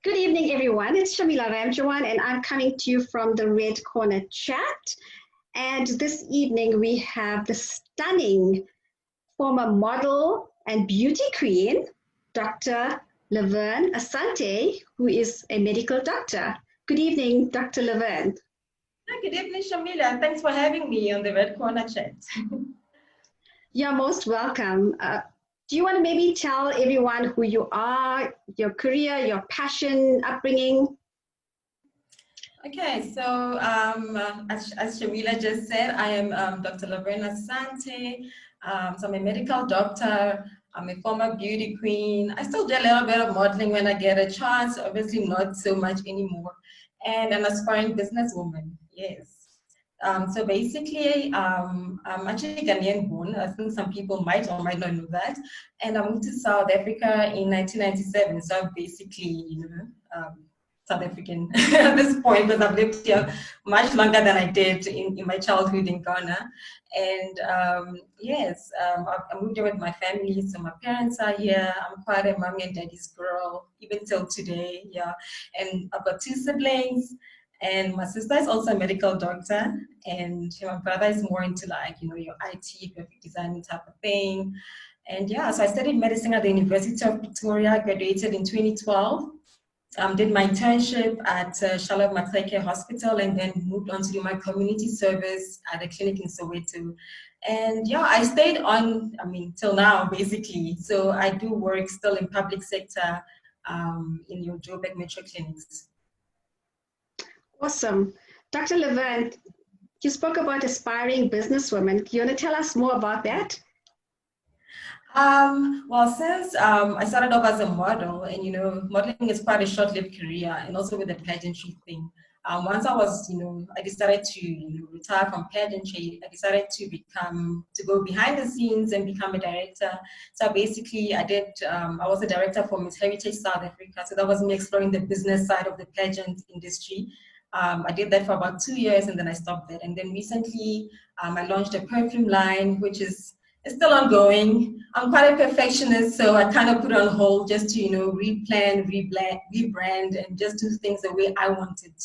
Good evening, everyone. It's Shamila Ramjawan, and I'm coming to you from the Red Corner Chat. And this evening, we have the stunning former model and beauty queen, Dr. Laverne Asante, who is a medical doctor. Good evening, Dr. Laverne. Good evening, Shamila. Thanks for having me on the Red Corner Chat. You're most welcome. Do you want to maybe tell everyone who you are, your career, your passion, upbringing? Okay, so as Shamila just said, I am Dr. Laverne Asante. So I'm a medical doctor. I'm a former beauty queen. I still do a little bit of modeling when I get a chance, obviously not so much anymore. And an aspiring businesswoman, yes. So basically, I'm actually Ghanaian born. I think some people might or might not know that. And I moved to South Africa in 1997. So I'm basically, South African at this point, because I've lived here much longer than I did in my childhood in Ghana. And yes, I moved here with my family. So my parents are here. I'm quite a mommy and daddy's girl, even till today. Yeah. And I've got 2 siblings. And my sister is also a medical doctor, and my brother is more into your IT, graphic design type of thing. And yeah, so I studied medicine at the University of Pretoria, graduated in 2012, did my internship at Charlotte Maxeke Hospital, and then moved on to do my community service at a clinic in Soweto. And yeah, I stayed on, till now, basically. So I do work still in public sector in your Joburg Metro clinics. Awesome. Dr. Laverne, you spoke about aspiring businesswomen. Do you want to tell us more about that? Well, since I started off as a model, and modeling is quite a short-lived career, and also with the pageantry thing. Once I was, I decided to retire from pageantry. I decided to go behind the scenes and become a director. So basically, I was a director for Miss Heritage South Africa. So that was me exploring the business side of the pageant industry. I did that for about 2 years, and then I stopped that. And then recently, I launched a perfume line, which is still ongoing. I'm quite a perfectionist, so I kind of put it on hold just to, replan, rebrand, and just do things the way I want it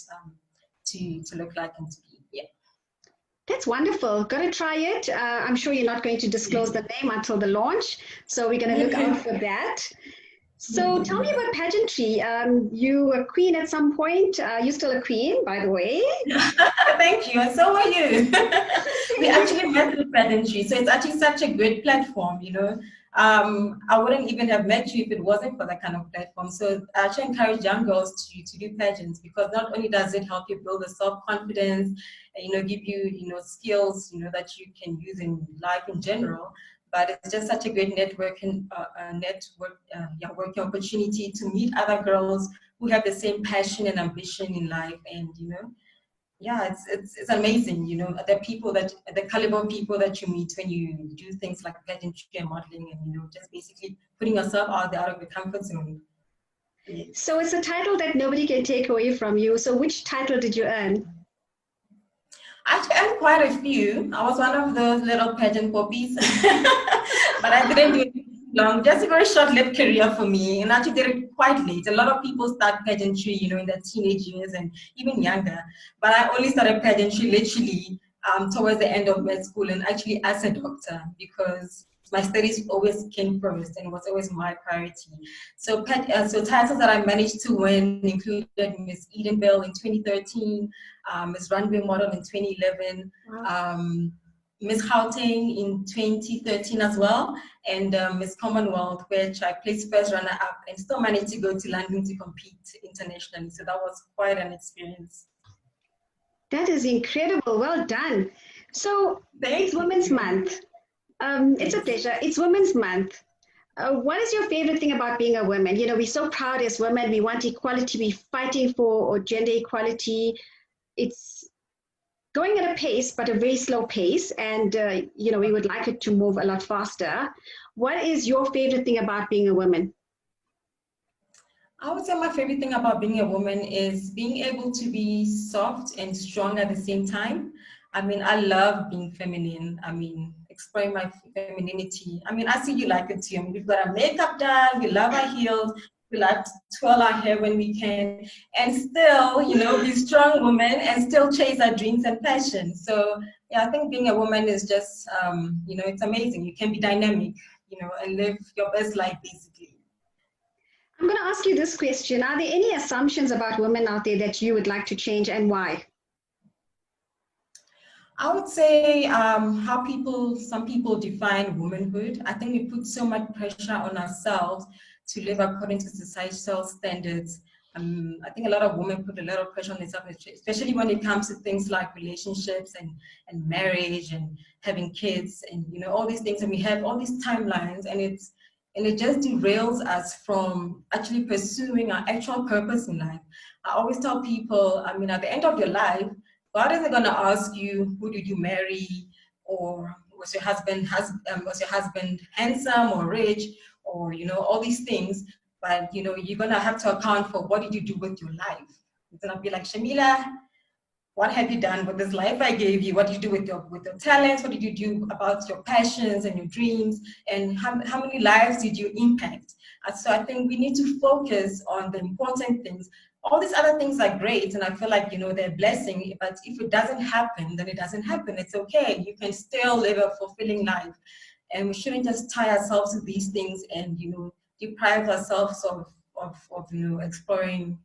to look like and to be. Yeah. That's wonderful. Got to try it. I'm sure you're not going to disclose the name until the launch, so we're going to look out for that. So tell me about pageantry. You were queen at some point. You're still a queen, by the way. Thank you, and so are you. We actually met through pageantry, so it's actually such a great platform, I wouldn't even have met you if it wasn't for that kind of platform. So I actually encourage young girls to do pageants, because not only does it help you build a self-confidence, give you, skills, that you can use in life in general, but it's just such a great working opportunity to meet other girls who have the same passion and ambition in life. And yeah, it's amazing, the caliber of people that you meet when you do things like pageantry and modeling, and just basically putting yourself out there out of your comfort zone. So it's a title that nobody can take away from you. So which title did you earn? Actually, I earned quite a few. I was one of those little pageant poppies, but I didn't do it long. Just a very short-lived career for me, and I actually did it quite late. A lot of people start pageantry, in their teenage years and even younger. But I only started pageantry literally towards the end of med school, and actually as a doctor, because my studies always came first and was always my priority. So titles that I managed to win included Miss Edenville in 2013, Miss Runway Model in 2011, wow. Miss Gauteng in 2013 as well, and Miss Commonwealth, which I placed first runner-up and still managed to go to London to compete internationally. So that was quite an experience. That is incredible. Well done. So it's Women's Month. It's a pleasure. It's Women's Month. What is your favorite thing about being a woman? We're so proud as women. We want equality. We're fighting for gender equality. It's going at a pace, but a very slow pace. And, we would like it to move a lot faster. What is your favorite thing about being a woman? I would say my favorite thing about being a woman is being able to be soft and strong at the same time. I love being feminine. Exploring my femininity. I see you like it too. We've got our makeup done. We love our heels. We like to twirl our hair when we can, and still, you know, be strong women and still chase our dreams and passions. So yeah, I think being a woman is just, you know, it's amazing. You can be dynamic, you know, and live your best life basically. I'm going to ask you this question. Are there any assumptions about women out there that you would like to change, and why? I would say how some people define womanhood. I think we put so much pressure on ourselves to live according to societal standards. I think a lot of women put a lot of pressure on themselves, especially when it comes to things like relationships and marriage and having kids and, you know, all these things. And we have all these timelines, and it just derails us from actually pursuing our actual purpose in life. I always tell people, I mean, at the end of your life, God isn't going to ask you, who did you marry, or was your husband handsome or rich, or, you know, all these things. But, you know, you're going to have to account for what did you do with your life. It's going to be like, Shamila, what have you done with this life I gave you? What did you do with your talents? What did you do about your passions and your dreams? And how many lives did you impact? And so I think we need to focus on the important things. All these other things are great, and I feel like, you know, they're a blessing, but if it doesn't happen, then it doesn't happen. It's okay. You can still live a fulfilling life. And we shouldn't just tie ourselves to these things and, you know, deprive ourselves of you know, exploring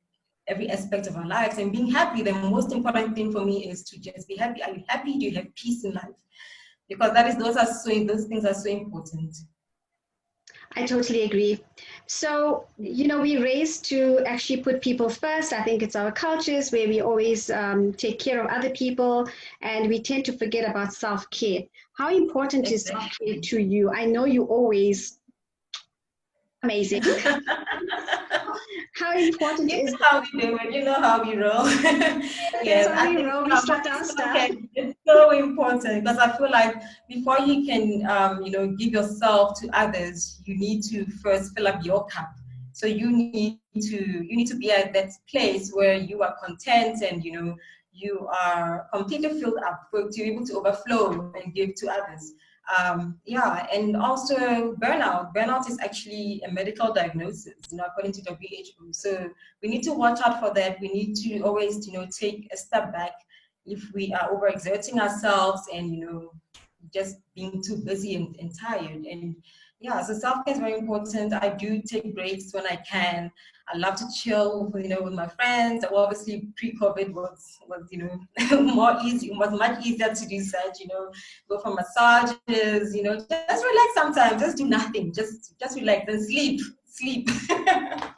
every aspect of our lives and being happy. The most important thing for me is to just be happy. Are you happy? Do you have peace in life? Because those things are so important. I totally agree. So, you know, we raised to actually put people first. I think it's our cultures where we always take care of other people, and we tend to forget about self-care. How important is self-care to you? I know you always amazing. How important you is know how we do it, you know how we roll. Yes, how we roll, we start our stuff. It's so important because I feel like before you can you know, give yourself to others, you need to first fill up your cup. So you need to be at that place where you are content and, you know, you are completely filled up to be able to overflow and give to others. Yeah, and also burnout. Burnout is actually a medical diagnosis, you know, according to WHO. So we need to watch out for that. We need to always, you know, take a step back if we are overexerting ourselves and, you know, just being too busy and tired. And yeah, so self-care is very important. I do take breaks when I can. I love to chill, you know, with my friends. Well, obviously, pre-COVID was you know, was much easier to do such, you know, go for massages, you know, just relax sometimes, just do nothing, just relax and sleep. I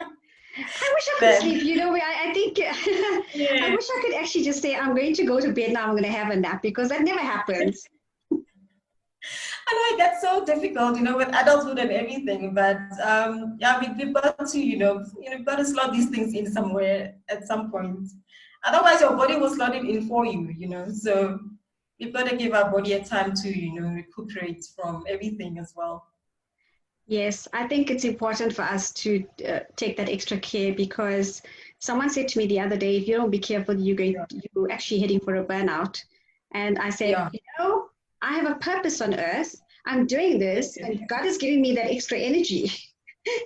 wish I could sleep. You know, I think yeah. I wish I could actually just say, I'm going to go to bed now, I'm going to have a nap, because that never happens. I know it gets so difficult, you know, with adulthood and everything, but yeah, we've got to, you know, you've got to slot these things in somewhere at some point. Otherwise, your body will slot it in for you, you know. So we've got to give our body a time to, you know, recuperate from everything as well. Yes, I think it's important for us to take that extra care, because someone said to me the other day, if you don't be careful, you're actually heading for a burnout. And I said, you know, I have a purpose on earth. I'm doing this, and God is giving me that extra energy.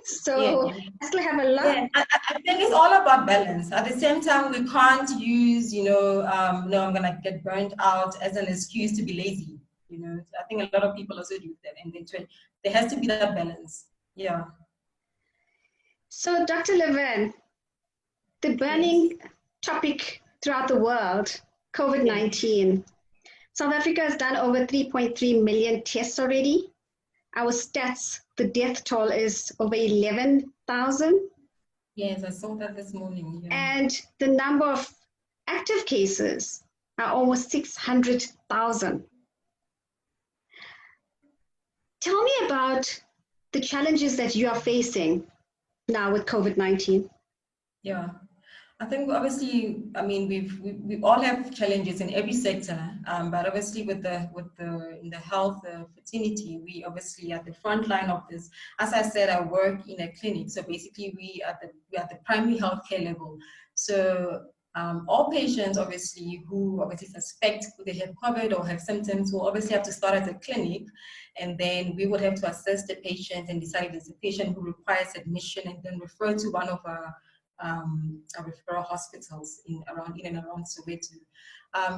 So I still have a lot. Yeah, I think it's all about balance. At the same time, we can't use, you know, no, I'm gonna get burnt out as an excuse to be lazy. You know, I think a lot of people also do that, and then there has to be that balance. Yeah. So, Dr. Laverne, the burning topic throughout the world, COVID-19. South Africa has done over 3.3 million tests already. Our stats, the death toll is over 11,000. Yes, I saw that this morning. Yeah. And the number of active cases are almost 600,000. Tell me about the challenges that you are facing now with COVID-19. Yeah. I think obviously, I mean, we all have challenges in every sector, but obviously in the health fraternity, we obviously are at the front line of this. As I said, I work in a clinic, so basically we are the primary healthcare level. So all patients obviously who obviously suspect they have COVID or have symptoms will obviously have to start at the clinic, and then we would have to assess the patient and decide if there's a patient who requires admission, and then refer to one of our referral hospitals in and around Soweto.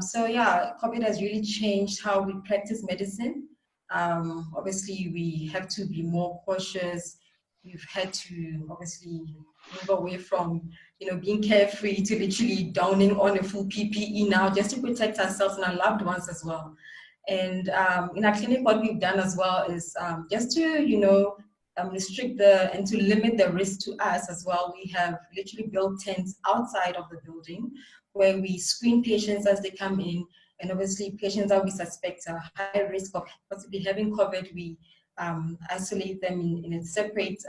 So yeah, COVID has really changed how we practice medicine. Obviously, we have to be more cautious. We've had to obviously move away from being carefree to literally downing on a full PPE now, just to protect ourselves and our loved ones as well. And in our clinic, what we've done as well is just to restrict and to limit the risk to us as well. We have literally built tents outside of the building where we screen patients as they come in, and obviously patients that we suspect are high risk of possibly having COVID, we isolate them in a separate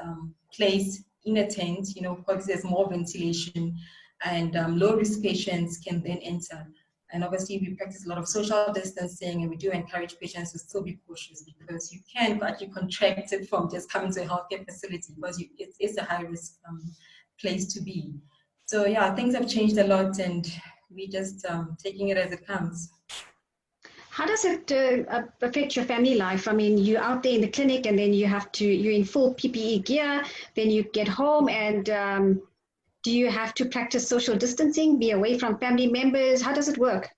place in a tent, because there's more ventilation, and low-risk patients can then enter. And obviously we practice a lot of social distancing, and we do encourage patients to still be cautious, because you can actually contract it from just coming to a healthcare facility, because it's a high-risk place to be. So yeah, things have changed a lot, and we just taking it as it comes. How does it affect your family life? I mean, you're out there in the clinic, and then you're in full PPE gear, then you get home, and do you have to practice social distancing, be away from family members? How does it work?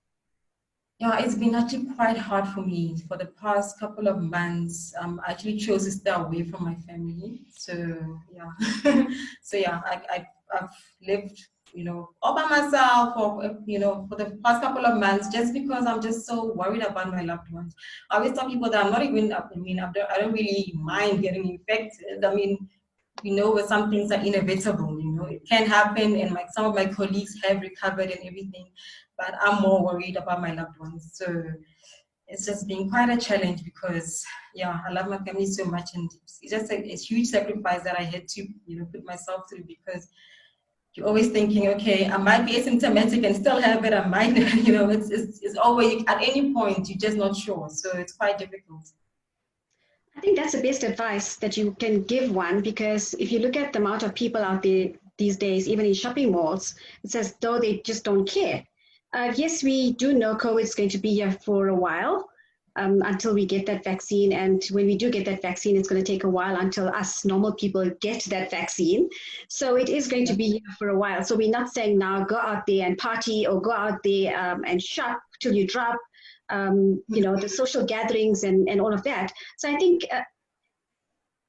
Yeah, it's been actually quite hard for me for the past couple of months. I actually chose to stay away from my family. So yeah, so yeah, I've lived, all by myself for the past couple of months, just because I'm just so worried about my loved ones. I always tell people that I'm not even, I don't really mind getting infected. I mean, where some things are inevitable, it can happen, and like some of my colleagues have recovered and everything, but I'm more worried about my loved ones. So it's just been quite a challenge, because yeah, I love my family so much, and it's just a huge sacrifice that I had to put myself through, because you're always thinking, okay, I might be asymptomatic and still have it, I might, it's always, at any point, you're just not sure, so it's quite difficult. I think that's the best advice that you can give one, because if you look at the amount of people out there these days, even in shopping malls, it's as though they just don't care. Yes, we do know COVID is going to be here for a while, until we get that vaccine. And when we do get that vaccine, it's going to take a while until us normal people get that vaccine. So it is going to be here for a while. So we're not saying now go out there and party, or go out there and shop till you drop. The social gatherings and all of that. So I think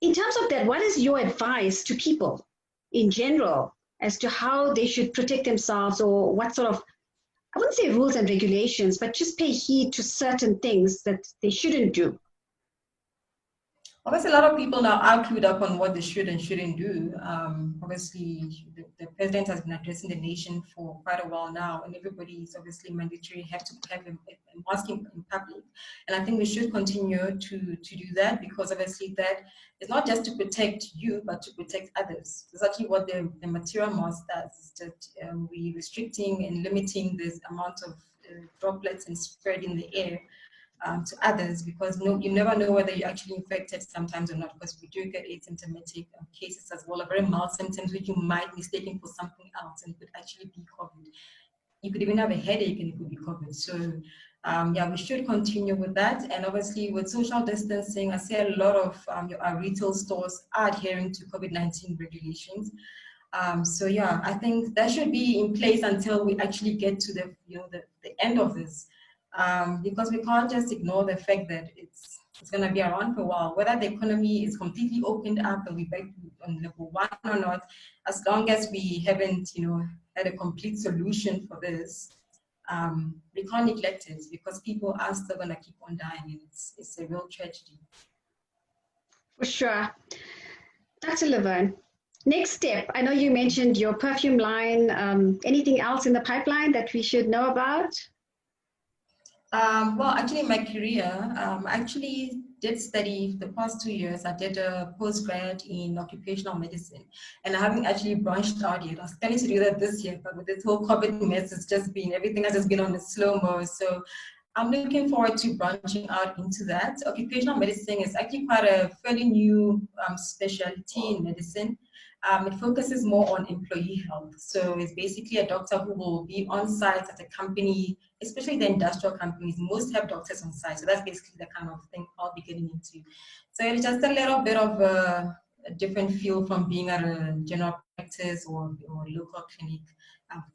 in terms of that, what is your advice to people in general as to how they should protect themselves, or what sort of, I wouldn't say rules and regulations, but just pay heed to certain things that they shouldn't do? Obviously, a lot of people now are clued up on what they should and shouldn't do. Obviously, the president has been addressing the nation for quite a while now, and everybody is obviously mandatory have to have a mask in public. And I think we should continue to do that, because obviously that is not just to protect you, but to protect others. That's actually what the material mask does, is that we're restricting and limiting this amount of droplets and spread in the air to others, because you never know whether you're actually infected sometimes or not, because we do get asymptomatic cases as well, very mild symptoms which you might mistake for something else, and it could actually be COVID. You could even have a headache and it could be COVID. So yeah, we should continue with that. And obviously with social distancing, I see a lot of our retail stores are adhering to COVID-19 regulations. So yeah, I think that should be in place until we actually get to the end of this. Because we can't just ignore the fact that it's going to be around for a while, whether the economy is completely opened up and we're back on level 1 or not. As long as we haven't, had a complete solution for this, we can't neglect it, because people are still going to keep on dying, and it's a real tragedy. For sure. Dr. Laverne, next step, I know you mentioned your perfume line. Anything else in the pipeline that we should know about? Well, actually, in my career, I actually did study the past 2 years. I did a postgrad in occupational medicine, and I haven't actually branched out yet. I was planning to do that this year, but with this whole COVID mess, everything has just been on the slow-mo. So I'm looking forward to branching out into that. Occupational medicine is actually quite a fairly new specialty in medicine. It focuses more on employee health. So it's basically a doctor who will be on site at a company, especially the industrial companies. Most have doctors on site. So that's basically the kind of thing I'll be getting into. So it's just a little bit of a different feel from being at a general practice or local clinic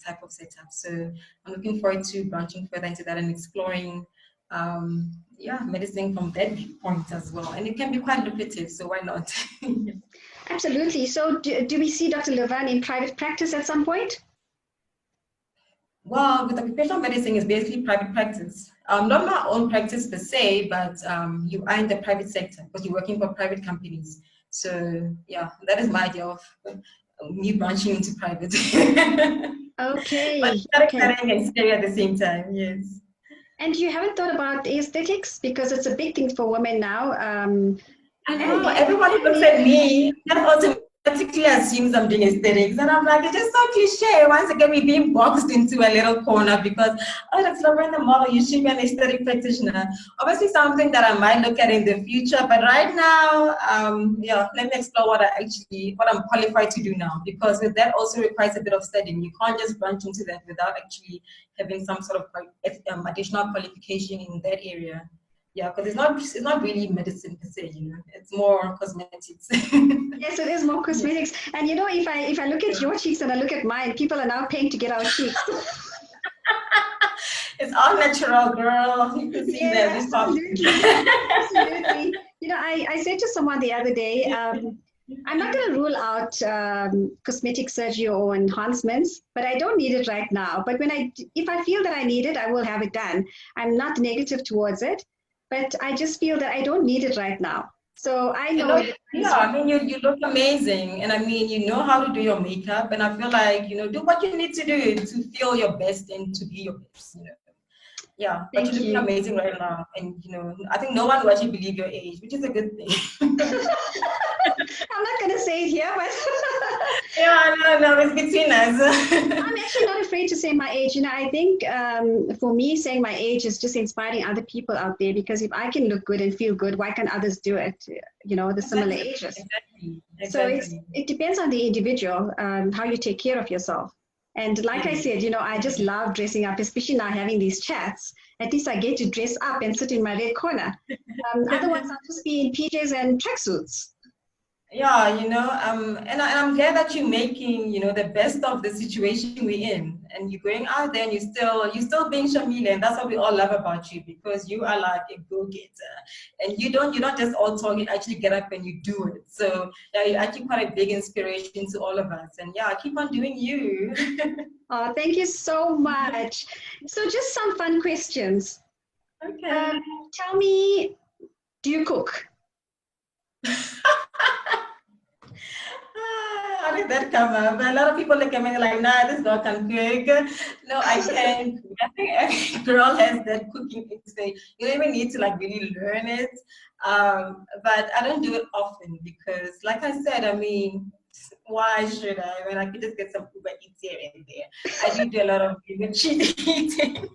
type of setup. So I'm looking forward to branching further into that and exploring medicine from that viewpoint as well. And it can be quite lucrative, so why not? Absolutely. So do we see Dr. Laverne in private practice at some point? Well, with occupational medicine, it's basically private practice. Not my own practice per se, but you are in the private sector because you're working for private companies. So yeah, that is my idea of me branching into private. Okay. But exciting and scary at the same time, yes. And you haven't thought about aesthetics because it's a big thing for women now. I know, everybody looks at me and automatically assumes I'm doing aesthetics. And I'm like, it's just so cliche. Once again, we're being boxed into a little corner because, oh, that's Laverne the model, you should be an aesthetic practitioner. Obviously, something that I might look at in the future. But right now, let me explore what I'm qualified to do now. Because that also requires a bit of studying. You can't just branch into that without actually having some sort of additional qualification in that area. Yeah, because it's not really medicine per se, it's more cosmetics. Yes, it is more cosmetics. And if I look at your cheeks and I look at mine, people are now paying to get our cheeks. It's all natural, girl. You can see that. Absolutely. Absolutely. I said to someone the other day, I'm not going to rule out cosmetic surgery or enhancements, but I don't need it right now. But if I feel that I need it, I will have it done. I'm not negative towards it. But I just feel that I don't need it right now. So I know. I mean, you look amazing. And I mean, you know how to do your makeup. And I feel like, do what you need to do to feel your best and to be your best, Yeah, but you're looking amazing right now. And, I think no one will actually believe your age, which is a good thing. I'm not going to say it here, but... Yeah, no, it's between us. I'm actually not afraid to say my age. I think for me, saying my age is just inspiring other people out there, because if I can look good and feel good, why can't others do it? The similar ages. Exactly. So it depends on the individual, how you take care of yourself. And like I said, I just love dressing up, especially now having these chats. At least I get to dress up and sit in my red corner. Otherwise, I'll just be in PJs and tracksuits. Yeah, and I'm glad that you're making, the best of the situation we're in, and you're going out there and you're still being Shamila, and that's what we all love about you, because you are like a go-getter, and you don't just all talk, you actually get up and you do it. So yeah, you're actually quite a big inspiration to all of us, and yeah, keep on doing you. Oh, thank you so much. So just some fun questions. Okay. Tell me, do you cook? How did that come up? A lot of people look at me like, nah, this girl can cook. No, I can't. I think every girl has that cooking instinct. You don't even need to really learn it. But I don't do it often because, like I said, I mean, why should I? When I could just get some Uber Eats here and there. I do a lot of cheat eating.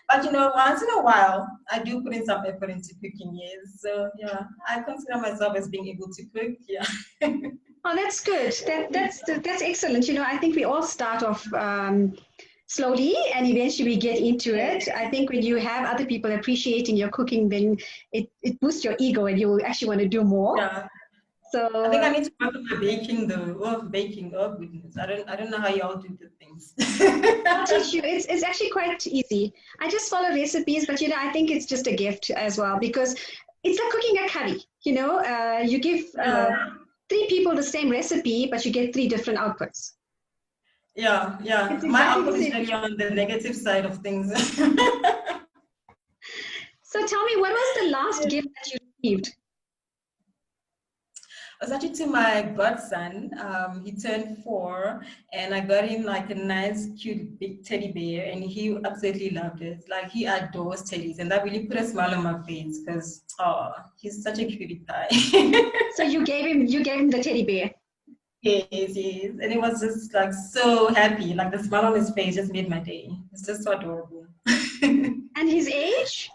But once in a while, I do put in some effort into cooking. Yes, so yeah, I consider myself as being able to cook. Yeah. Oh, that's good. That's excellent. I think we all start off slowly and eventually we get into it. I think when you have other people appreciating your cooking, then it boosts your ego and you actually want to do more. Yeah. So I think I need to work on my baking though. Oh goodness. I don't know how y'all do the things. I'll teach you. It's actually quite easy. I just follow recipes, but I think it's just a gift as well, because it's like cooking a curry. You give 3 people the same recipe, but you get 3 different outputs. Yeah. My output is really on the negative side of things. So tell me, what was the last gift that you received? I was actually to my godson. He turned 4, and I got him a nice, cute, big teddy bear, and he absolutely loved it. He adores teddies, and that really put a smile on my face because, he's such a cutie guy. So you gave him the teddy bear. Yes, and he was just so happy. The smile on his face just made my day. It's just so adorable. And his age?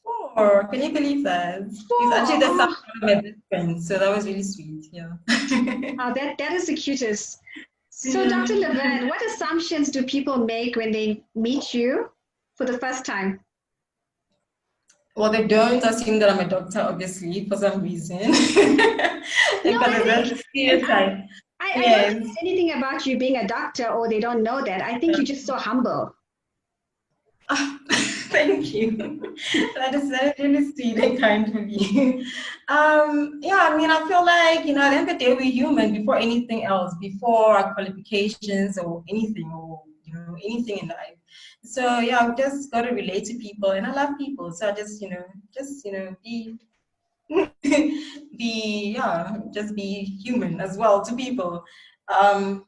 4. Can you believe that? He's actually the son of one of my best friends, so that was really sweet. Yeah. Oh, that is the cutest. So, Yeah. Dr. Laverne, what assumptions do people make when they meet you for the first time? Well, they don't assume that I'm a doctor, obviously, for some reason. No, Because I that's think a stereotype. I don't think Yes. it's anything about you being a doctor or they don't know that. I think you're just so humble. Ah, thank you. That is really sweet and kind of you. Yeah, I mean, I feel like, at the end of the day, we're human before anything else, before our qualifications or anything, or, anything in life. So, yeah, I've just got to relate to people, and I love people. So I be just be human as well to people. I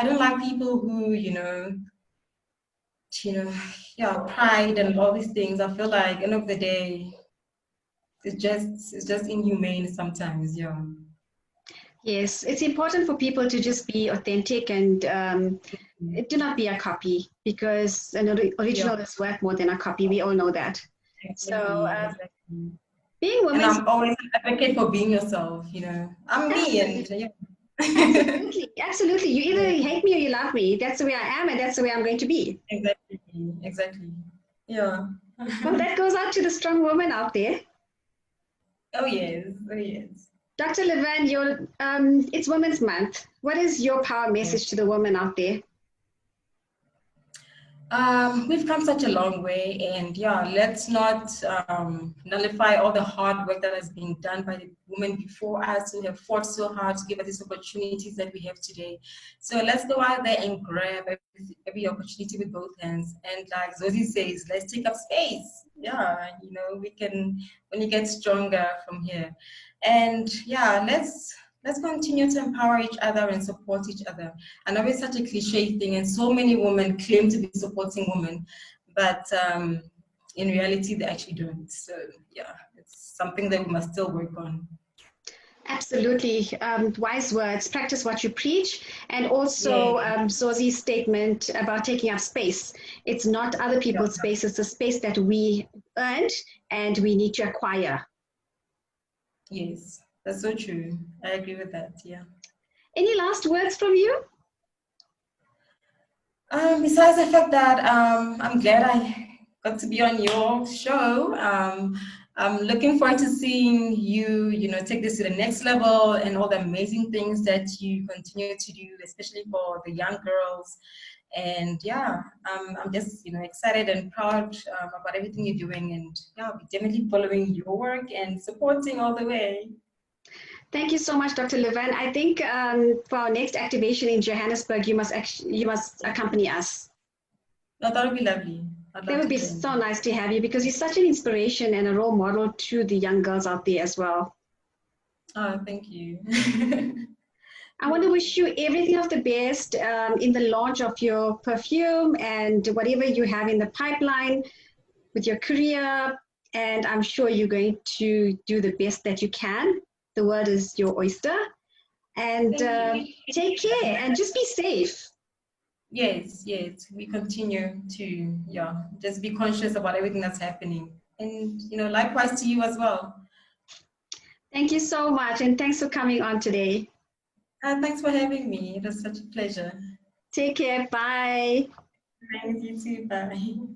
don't like people who, you know, pride and all these things. I feel like end of the day, it's just inhumane sometimes. Yeah. Yes, it's important for people to just be authentic and do not be a copy because an Yeah. original is worth more than a copy. We all know that. So Exactly. being And women's I'm always an advocate for being yourself. I'm me, and absolutely, yeah. absolutely. You either Yeah, hate me or you love me. That's the way I am, and that's the way I'm going to be. exactly. Yeah. Well, that goes out to the strong woman out there. Oh yes, oh yes. Dr. Laverne, it's Women's Month. What is your power Yeah. message to the women out there? We've come such a long way, and yeah, let's not nullify all the hard work that has been done by the women before us who have fought so hard to give us these opportunities that we have today. So let's go out there and grab every opportunity with both hands. And like Zosie says, let's take up space. Yeah, we can only get stronger from here. And yeah, let's continue to empower each other and support each other. I know it's such a cliche thing, and so many women claim to be supporting women, but in reality, they actually don't. So yeah, it's something that we must still work on. Absolutely. Wise words. Practice what you preach. And also, Yeah, Zosi's statement about taking up space. It's not other yeah, people's space, it's a space that we earned and we need to acquire. yes, that's so true. I agree with that. Yeah. Any last words from you? Besides the fact that I'm glad I got to be on your show, I'm looking forward to seeing you, take this to the next level and all the amazing things that you continue to do, especially for the young girls. And yeah, I'm just, excited and proud about everything you're doing. And yeah, I'll be definitely following your work and supporting all the way. Thank you so much, Dr. Laverne. I think for our next activation in Johannesburg, you must accompany us. No, that would be lovely. I'd That love would to be join so you. nice to have you because you're such an inspiration and a role model to the young girls out there as well. Oh, thank you. I want to wish you everything of the best in the launch of your perfume and whatever you have in the pipeline with your career. And I'm sure you're going to do the best that you can. The world is your oyster. And Thank you. take care and just be safe. Yes, yes. We continue to, just be conscious about everything that's happening. And, likewise to you as well. Thank you so much. And thanks for coming on today. Thanks for having me. It was such a pleasure. Take care. Bye. Thanks, you too. Bye.